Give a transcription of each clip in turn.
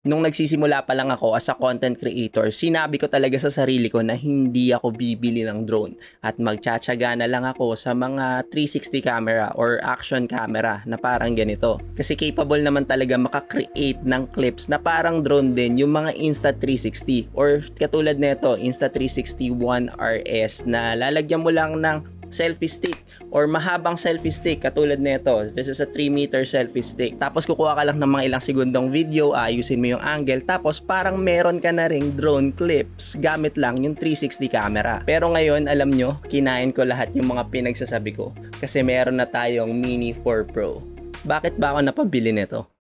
Nung nagsisimula pa lang ako as a content creator, sinabi ko talaga sa sarili ko na hindi ako bibili ng drone at magtsatsaga na lang ako sa mga 360 camera or action camera na parang ganito. Kasi capable naman talaga makakreate ng clips na parang drone din yung mga Insta360 or katulad nito Insta360 One RS na lalagyan mo lang ng selfie stick or mahabang selfie stick katulad nito. This is a 3-meter selfie stick. Tapos kukuha ka lang ng mga ilang segundong video, ayusin mo yung angle, tapos parang meron ka na ring drone clips gamit lang yung 360 camera. Pero ngayon, alam nyo, kinain ko lahat yung mga pinagsasabi ko kasi meron na tayong Mini 4 Pro. Bakit ba ako napabili nito?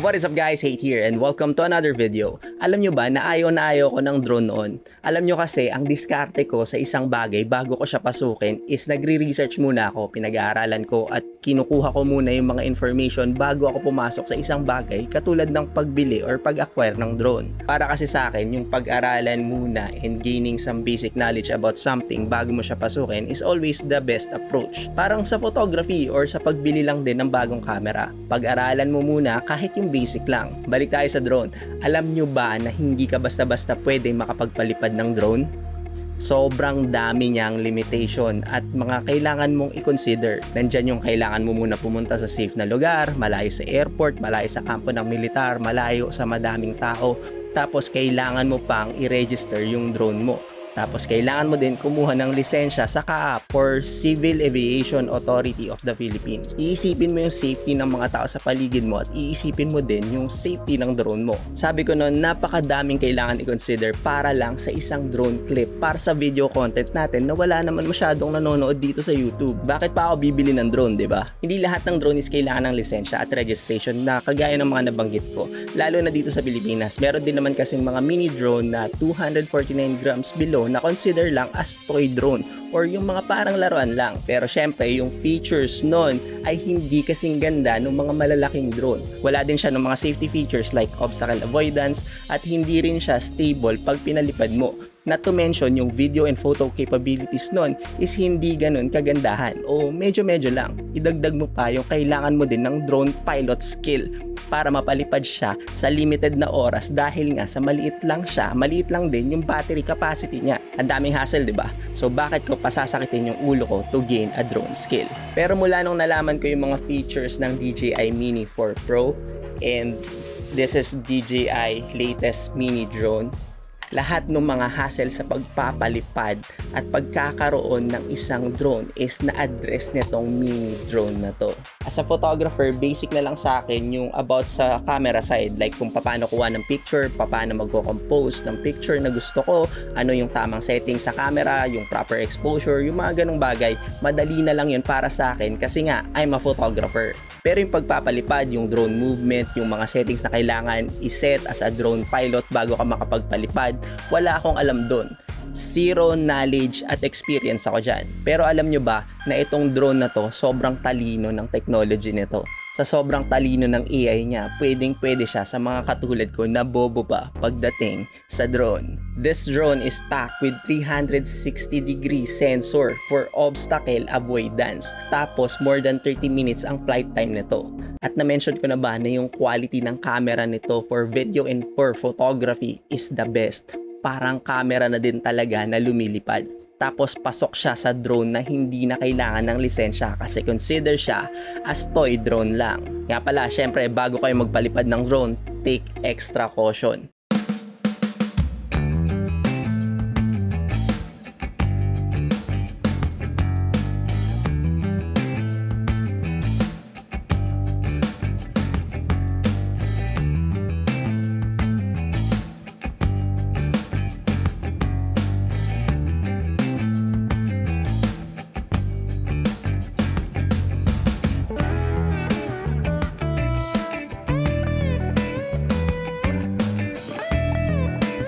What is up guys, Hate here and welcome to another video. Alam nyo ba na ayaw ko ng drone noon? Alam nyo kasi ang diskarte ko sa isang bagay bago ko siya pasukin is nagre-research muna ako, pinag-aaralan ko at kinukuha ko muna yung mga information bago ako pumasok sa isang bagay katulad ng pagbili or pag-acquire ng drone. Para kasi sa akin, yung pag-aralan muna and gaining some basic knowledge about something bago mo siya pasukin is always the best approach. Parang sa photography or sa pagbili lang din ng bagong camera. Pag-aralan mo muna kahit yung basic lang. Balik tayo sa drone. Alam nyo ba na hindi ka basta-basta pwede makapagpalipad ng drone? Sobrang dami niyang limitation at mga kailangan mong i-consider. Nandyan yung kailangan mo muna pumunta sa safe na lugar, malayo sa airport, malayo sa kampo ng militar, malayo sa madaming tao. Tapos kailangan mo pang i-register yung drone mo. Tapos kailangan mo din kumuha ng lisensya sa CAAP or Civil Aviation Authority of the Philippines. Iisipin mo yung safety ng mga tao sa paligid mo at iisipin mo din yung safety ng drone mo. Sabi ko noon, napakadaming kailangan i-consider para lang sa isang drone clip para sa video content natin na wala naman masyadong nanonood dito sa YouTube. Bakit pa ako bibili ng drone, di ba? Hindi lahat ng drone is kailangan ng lisensya at registration na kagaya ng mga nabanggit ko. Lalo na dito sa Pilipinas. Meron din naman kasing mga mini drone na 249 grams below na consider lang as toy drone or yung mga parang laruan lang. Pero syempre, yung features nun ay hindi kasing ganda ng mga malalaking drone. Wala din siya ng mga safety features like obstacle avoidance at hindi rin siya stable pag pinalipad mo. Not to mention, yung video and photo capabilities nun is hindi ganun kagandahan o medyo-medyo lang. Idagdag mo pa yung kailangan mo din ng drone pilot skill para mapalipad siya sa limited na oras dahil nga sa maliit lang siya, maliit lang din yung battery capacity niya. Ang daming hassle, di ba? So bakit ko pasasakitin yung ulo ko to gain a drone skill? Pero mula nung nalaman ko yung mga features ng DJI Mini 4 Pro and this is DJI latest mini drone, lahat ng mga hassle sa pagpapalipad at pagkakaroon ng isang drone is na-address nitong mini drone na to. As a photographer, basic na lang sa akin yung about sa camera side, like kung paano kuha ng picture, paano magko-compose ng picture na gusto ko, ano yung tamang setting sa camera, yung proper exposure, yung mga ganong bagay. Madali na lang yun para sa akin kasi nga, I'm a photographer. Pero yung pagpapalipad, yung drone movement, yung mga settings na kailangan iset as a drone pilot bago ka makapagpalipad, wala akong alam doon. Zero knowledge at experience ako dyan. Pero alam nyo ba na itong drone na to, sobrang talino ng technology nito. Sa sobrang talino ng AI niya, pwedeng-pwede siya sa mga katulad ko na bobo pa pagdating sa drone. This drone is packed with 360-degree sensor for obstacle avoidance. Tapos, more than 30 minutes ang flight time nito. At na-mention ko na ba na yung quality ng camera nito for video and for photography is the best. Parang camera na din talaga na lumilipad. Tapos pasok siya sa drone na hindi na kailangan ng lisensya kasi consider siya as toy drone lang. Nga pala, syempre bago kayo magpalipad ng drone, take extra caution.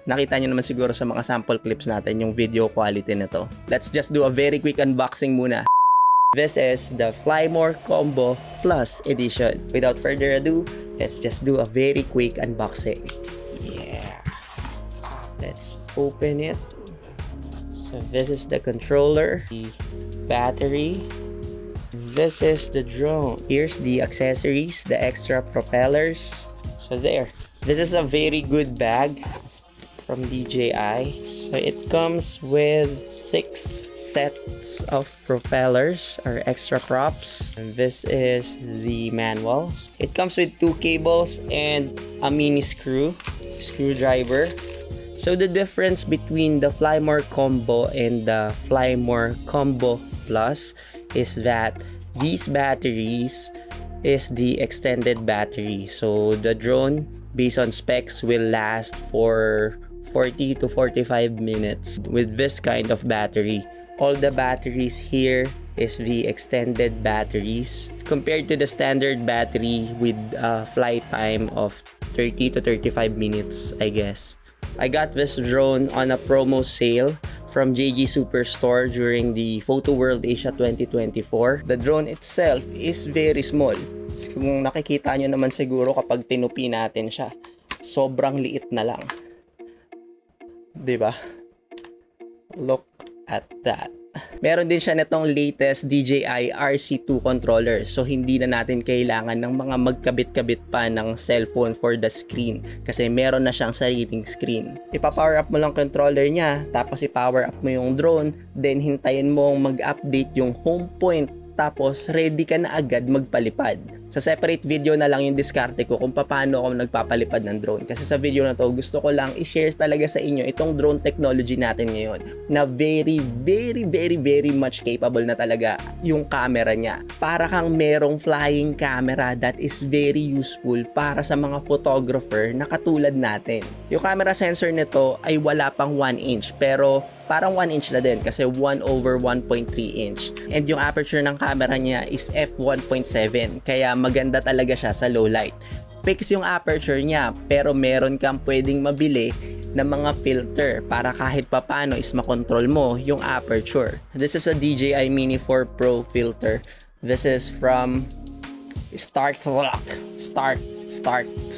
Nakita nyo naman siguro sa mga sample clips natin yung video quality nito. Let's just do a very quick unboxing muna. This is the Flymore Combo Plus Edition. Without further ado, let's just do a very quick unboxing. Yeah. Let's open it. So this is the controller, the battery. This is the drone. Here's the accessories, the extra propellers. So there. This is a very good bag from DJI. So it comes with 6 sets of propellers or extra props. And this is the manual. It comes with 2 cables and a mini screwdriver. So the difference between the Flymore Combo and the Flymore Combo Plus is that these batteries is the extended battery. So the drone, based on specs, will last for 40 to 45 minutes with this kind of battery. All the batteries here is the extended batteries compared to the standard battery with a flight time of 30 to 35 minutes, I guess. I got this drone on a promo sale from JG Superstore during the Photo World Asia 2024. The drone itself is very small. Kung nakikita nyo naman siguro kapag tinupi natin siya, sobrang liit na lang. Diba? Look at that. Meron din siya nitong latest DJI RC2 controller. So hindi na natin kailangan ng mga magkabit-kabit pa ng cellphone for the screen kasi meron na siyang sariling screen. Ipa-power up mo lang controller niya, tapos i-power up mo yung drone, then hintayin mo mag-update yung home point, tapos ready ka na agad magpalipad. Sa separate video na lang yung diskarte ko kung paano ako nagpapalipad ng drone. Kasi sa video na to, gusto ko lang i-share talaga sa inyo itong drone technology natin ngayon na very much capable na talaga yung camera niya. Para kang merong flying camera that is very useful para sa mga photographer na katulad natin. Yung camera sensor nito ay wala pang 1 inch pero parang 1 inch na din kasi 1/1.3 inch. And yung aperture ng camera niya is f1.7 kaya maganda talaga siya sa low light. Fix yung aperture niya pero meron kang pwedeng mabili na mga filter para kahit papano is makontrol mo yung aperture. This is a DJI Mini 4 Pro filter. This is from Start.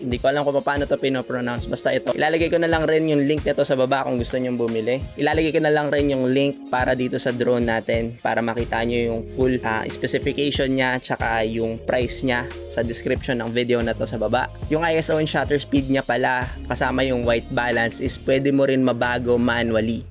Hindi ko alam kung paano to pinopronounce. Basta ito. Ilalagay ko na lang rin yung link nito sa baba kung gusto nyong bumili. Ilalagay ko na lang rin yung link para dito sa drone natin para makita nyo yung full specification niya tsaka yung price niya sa description ng video na to sa baba. Yung ISO and shutter speed niya pala kasama yung white balance is pwede mo rin mabago manually.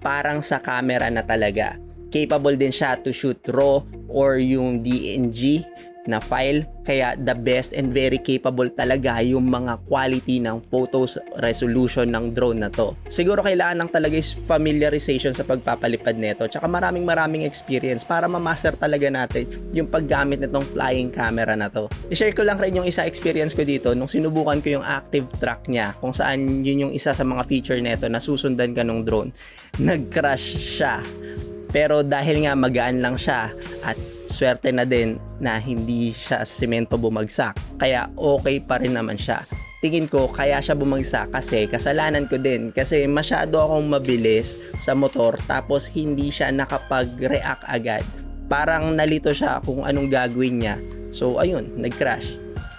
Parang sa camera na talaga. Capable din siya to shoot RAW or yung DNG na file, kaya the best and very capable talaga yung mga quality ng photos resolution ng drone na to. Siguro kailangan lang talaga is familiarization sa pagpapalipad nito tsaka maraming experience para ma-master talaga natin yung paggamit nitong flying camera na to. I-share ko lang rin yung isa experience ko dito nung sinubukan ko yung active track niya kung saan yun yung isa sa mga feature nito na susundan ka ng drone. Nag-crash siya. Pero dahil nga magaan lang siya at swerte na din na hindi siya sa semento bumagsak, kaya okay pa rin naman siya. Tingin ko kaya siya bumagsak kasi kasalanan ko din kasi masyado akong mabilis sa motor tapos hindi siya nakapag-react agad. Parang nalito siya kung anong gagawin niya. So ayun, nag-crash.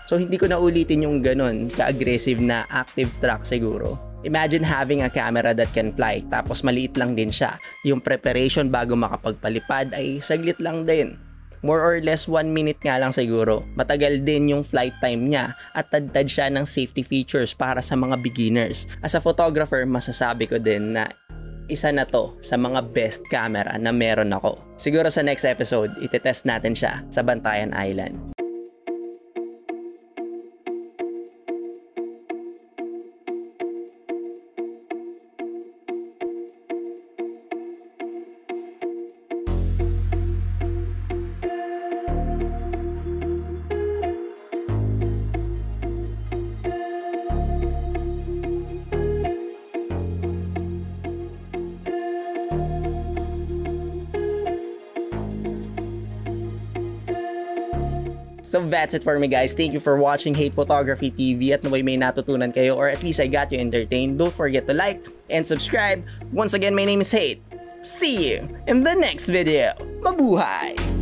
So hindi ko na ulitin yung ganun ka-aggressive na active track siguro. Imagine having a camera that can fly tapos maliit lang din siya. Yung preparation bago makapagpalipad ay saglit lang din. More or less 1 minute nga lang siguro. Matagal din yung flight time niya at tad-tad siya ng safety features para sa mga beginners. As a photographer, masasabi ko din na isa na to sa mga best camera na meron ako. Siguro sa next episode, itetest natin siya sa Bantayan Island. So that's it for me guys. Thank you for watching Hate Photography TV at naway may natutunan kayo or at least I got you entertained. Don't forget to like and subscribe. Once again, my name is Hate. See you in the next video. Mabuhay!